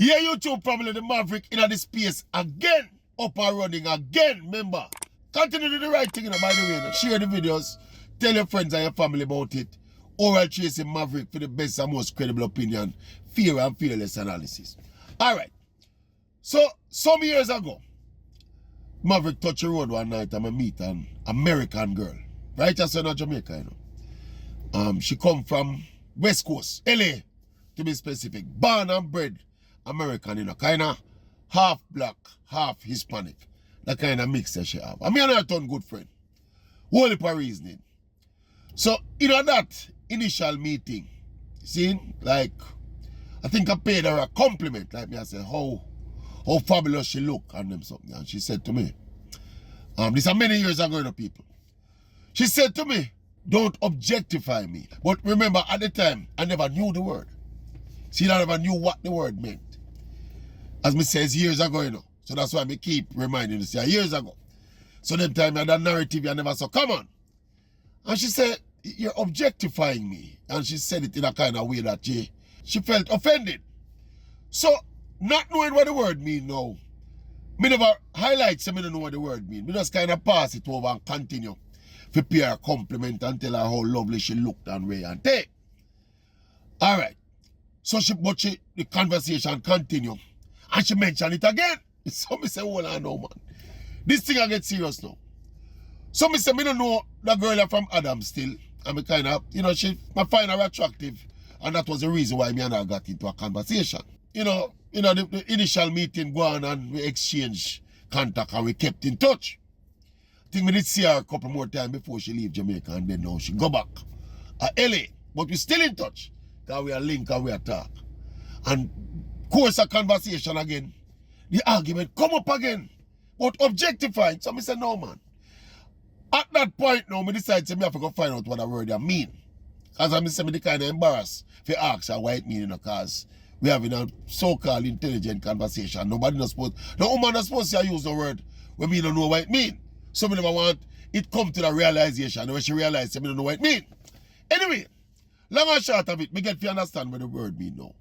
Here YouTube family, the Maverick in the space again, up and running again, remember. Continue to do the right thing, by the way. Share the videos, tell your friends and your family about it. Oral chasing Maverick for the best and most credible opinion, fair and fearless analysis. Alright. So, some years ago, Maverick touched the road one night and I meet an American girl. Right, just in Jamaica, she come from West Coast, LA, to be specific. Born and bred American, kind of half black, half Hispanic. That kind of mix that she have. I mean, I turn good friend. Whole heap of reasoning. So, that initial meeting, see, like, I think I paid her a compliment. Like me, I said, how fabulous she look and them something. And she said to me, this is many years ago, people. She said to me, don't objectify me. But remember, at the time, I never knew the word. See, I never knew what the word meant. As me says years ago, So that's why I keep reminding you, say, years ago. So them time I had a narrative I never saw. Come on. And she said, you're objectifying me. And she said it in a kind of way that she felt offended. So, not knowing what the word mean now, me never highlight so me don't know what the word mean. Me just kind of pass it over and continue to pay her compliment and tell her how lovely she looked and way and take. Alright. So the conversation continue. And she mentioned it again. So me say, hold on now, man. This thing I get serious now. So me say, me don't know the girl from Adam still. And me kind of, I find her attractive. And that was the reason why me and her got into a conversation. The initial meeting go on and we exchange contact and we kept in touch. I think we did see her a couple more times before she leave Jamaica and then now she go back to LA. But we still in touch. Because we are linked and we are talk. And course a conversation again. The argument come up again. But objectifying. So I said, no man. At that point now, I decided to have to go find out what the word I mean. Because I say, I kind of embarrassed to ask her what it means, because we having a so-called intelligent conversation. No woman is supposed to use the word when we don't know what it means. So I never want it come to the realization. When she realized I don't know what it means. Anyway, long and short of it, me get to understand what the word means now.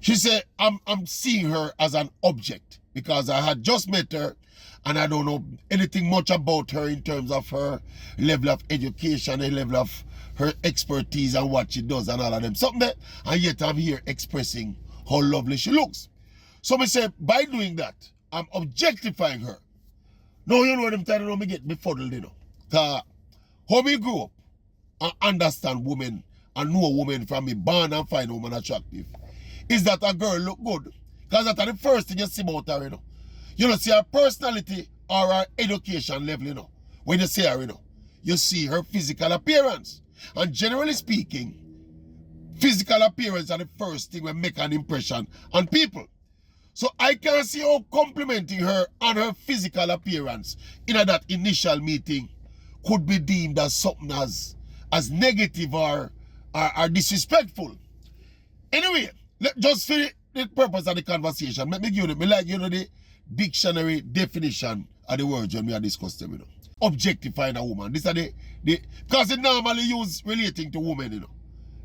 She said, I'm seeing her as an object because I had just met her and I don't know anything much about her in terms of her level of education, the level of her expertise and what she does and all of them. Something that, and yet I'm here expressing how lovely she looks. So I say, by doing that, I'm objectifying her. Now you know what I'm telling you, me get befuddled, Because how me grew up and understand women and know women from me born and find woman attractive is that a girl look good. Because that's the first thing you see about her, You don't see her personality or her education level, When you see her, you see her physical appearance. And generally speaking, physical appearance are the first thing that make an impression on people. So I can see how complimenting her on her physical appearance in that initial meeting could be deemed as something as negative or disrespectful. Anyway, just for the purpose of the conversation, let me give you the dictionary definition of the words when we are discussing them, Objectifying a woman. This are because it normally used relating to women,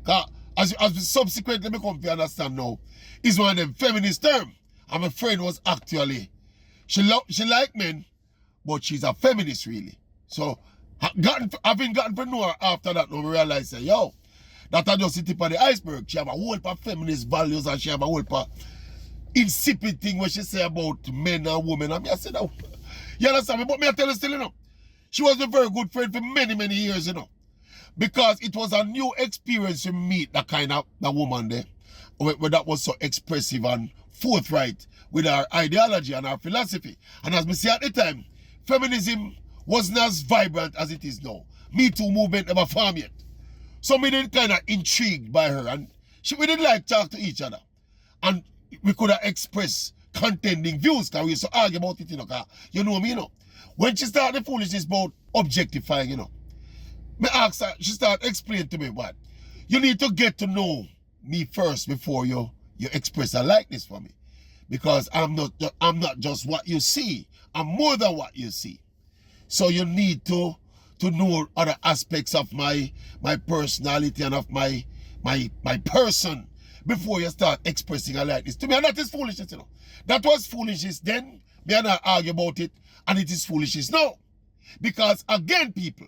Because as we subsequently become to understand now, is one of them feminist terms. And my friend was actually, she like men, but she's a feminist really. So having gotten to know her after that, now we realize that, that just the tip of the iceberg. She have a whole heap of feminist values and she have a whole heap of insipid thing what she say about men and women. And I said, you understand me? But me I tell you still, she was a very good friend for many, many years, Because it was a new experience to meet that kind of woman there. Where that was so expressive and forthright with our ideology and our philosophy. And as we say at the time, feminism wasn't as vibrant as it is now. Me Too movement never formed yet. So we did kind of intrigued by her and we did like talk to each other. And we could have expressed contending views because we used to argue about it, you know me, When she started the foolishness about objectifying, me asked her, she started explaining to me what. You need to get to know me first before you express a likeness for me. Because I'm not just what you see. I'm more than what you see. So you need to know other aspects of my personality and of my person before you start expressing a like this. To me, and that is foolishness, you know. That was foolishness then. Me and I argue about it, and it is foolishness now. Because again, people,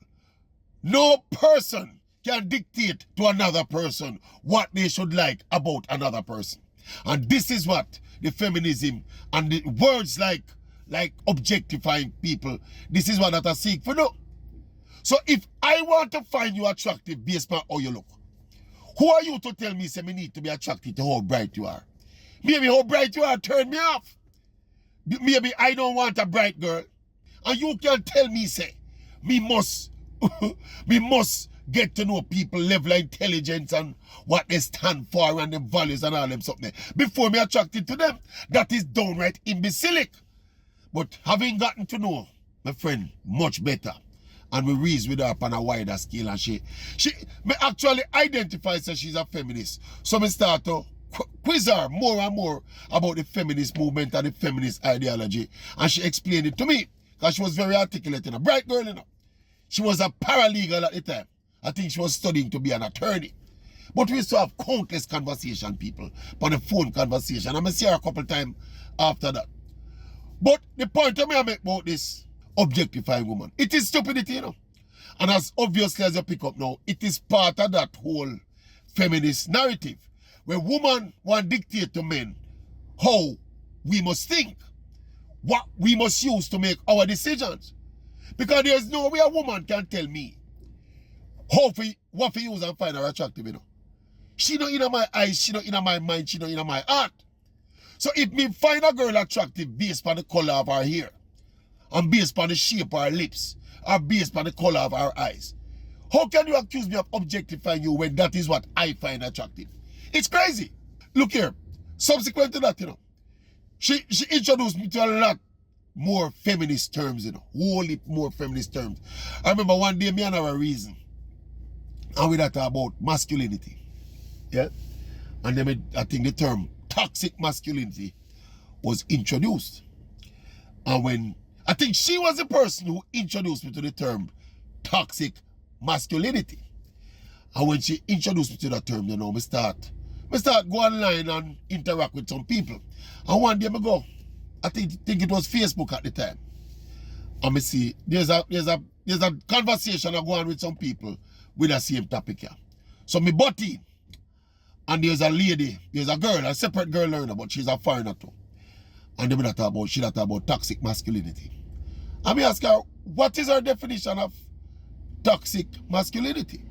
no person can dictate to another person what they should like about another person. And this is what the feminism and the words like objectifying people, this is what that I seek for no. So if I want to find you attractive based on how you look, who are you to tell me say me need to be attracted to how bright you are? Maybe how bright you are turn me off. Maybe I don't want a bright girl. And you can tell me say, me must get to know people level of intelligence and what they stand for and them values and all them something before me attracted to them. That is downright imbecilic. But having gotten to know my friend much better, and we reason with her up on a wider scale, and she me actually identifies that she's a feminist. So me start to quiz her more and more about the feminist movement and the feminist ideology. And she explained it to me, because she was very articulate, a bright girl, you know. She was a paralegal at the time. I think she was studying to be an attorney. But we used to have countless conversation, people, on the phone conversation. And I see her a couple times after that. But the point I make about this objectifying woman, it is stupidity, you know. And as obviously as you pick up now, it is part of that whole feminist narrative where women want to dictate to men how we must think, what we must use to make our decisions. Because there's no way a woman can tell me what to use and find her attractive, you know. She not in my eyes, she not in my mind, she not in my heart. So if me find a girl attractive based on the color of her hair, and based on the shape of her lips, or based on the color of her eyes, how can you accuse me of objectifying you when that is what I find attractive? It's crazy. Look here, subsequent to that, you know, she introduced me to a lot more feminist terms, you know, wholly more feminist terms. I remember one day me and her a reason, and we talk about masculinity, yeah, and then I think the term toxic masculinity was introduced. And when I think she was the person who introduced me to the term toxic masculinity. And when she introduced me to that term, you know, me start go online and interact with some people. And one day I go, I think it was Facebook at the time. And me see there's a conversation I go on with some people with the same topic here. So me butt in. And there's a lady, there's a girl, a separate girl learner, but she's a foreigner too. And then she talk about toxic masculinity. And me ask her, what is her definition of toxic masculinity?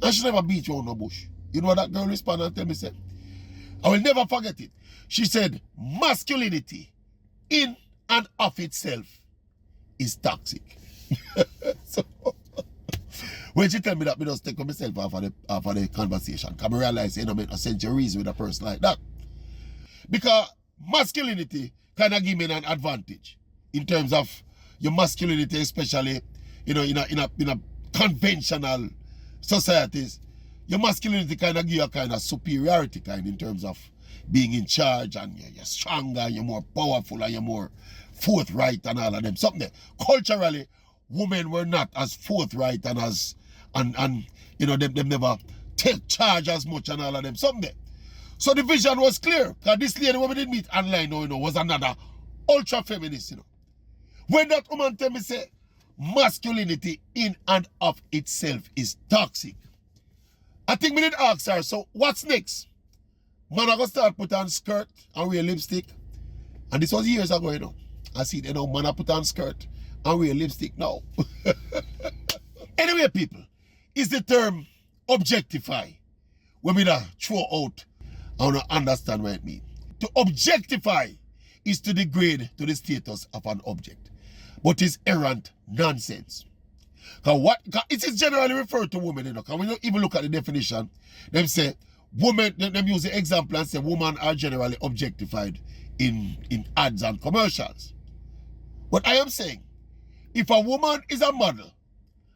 And she never beat you on no bush. You know what that girl responded and tell me said? I will never forget it. She said, masculinity in and of itself is toxic. So when she tell me that, I just take myself off of the conversation. Because I realize, you know, make no sense to reason with a person like that. Because masculinity kind of give me an advantage in terms of your masculinity, especially, you know, in a conventional societies. Your masculinity kind of give you a kind of superiority kind in terms of being in charge, and you're stronger, you're more powerful, and you're more forthright and all of them. Something culturally, women were not as forthright and as you know, them never take charge as much and all of them. Something. So the vision was clear. Because this lady when we did meet online, you know, was another ultra feminist, you know. When that woman tell me say masculinity in and of itself is toxic, I think we did ask her, so what's next? Man, I go start put on skirt and wear lipstick. And this was years ago, you know. I see, you know, man, I put on skirt and wear lipstick now. Anyway, people, is the term objectify when we throw out, I want to understand what it means. To objectify is to degrade to the status of an object, but it's errant nonsense. Cause it is generally referred to women, you know. Because when you even look at the definition, them say women, them use the example and say women are generally objectified in ads and commercials. But I am saying, if a woman is a model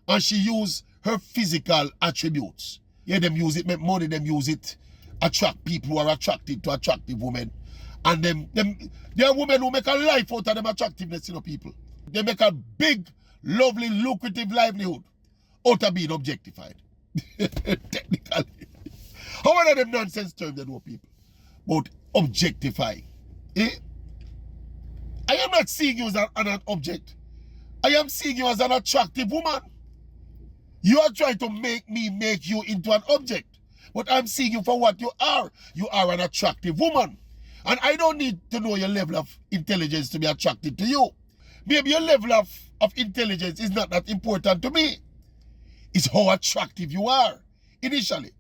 and she use her physical attributes, yeah, them use it make money, them use it attract people who are attracted to attractive women, and there are women who make a life out of them attractiveness, you know, people. They make a big, lovely, lucrative livelihood out of being objectified. Technically. How many of them nonsense terms they know, people? About objectifying. Eh? I am not seeing you as an object. I am seeing you as an attractive woman. You are trying to make me make you into an object. But I'm seeing you for what you are. You are an attractive woman. And I don't need to know your level of intelligence to be attracted to you. Maybe your level of intelligence is not that important to me. It's how attractive you are initially.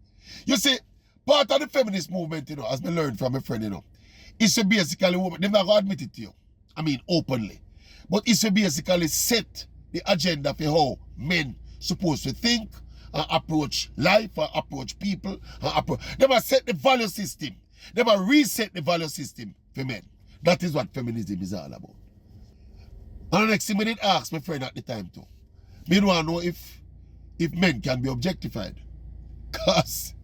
You see, part of the feminist movement, you know, as I learned from a friend, you know, is to basically, they're not going to admit it to you. I mean, openly. But it's to basically set the agenda for how men supposed to think, and approach life, and approach people, they must set the value system. They must reset the value system for men. That is what feminism is all about. And the next thing I did ask my friend at the time too. Me want to know if men can be objectified. Because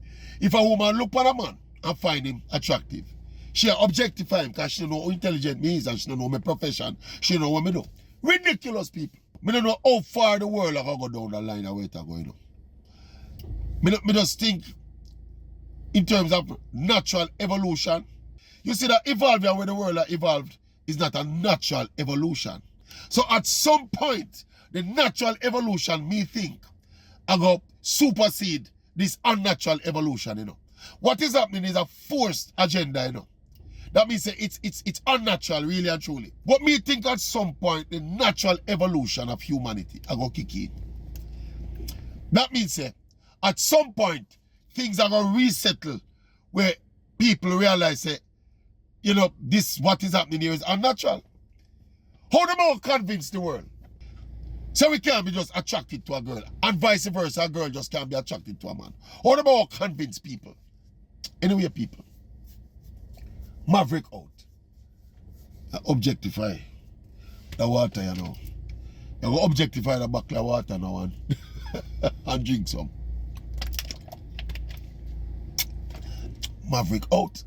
if a woman look at a man and find him attractive, she objectify him because she don't know how intelligent me is and she don't know my profession. She don't know what me do. Ridiculous people. Me don't know how far the world are going to go down the line of where it's going on. Me just think in terms of natural evolution. You see that evolving where the world are evolved is not a natural evolution. So at some point, the natural evolution, me think, I go supersede this unnatural evolution, you know. What is happening is a forced agenda, you know. That means it's unnatural, really and truly. But me think at some point, the natural evolution of humanity, I go kick in. That means at some point, things are going to resettle where people realize, you know, this, what is happening here is unnatural. How do we convince the world? So we can't be just attracted to a girl, and vice versa, a girl just can't be attracted to a man. How do we convince people? Anyway, people, maverick out. Objectify the water, you know. You go objectify the bucket of water now and drink some. Maverick out.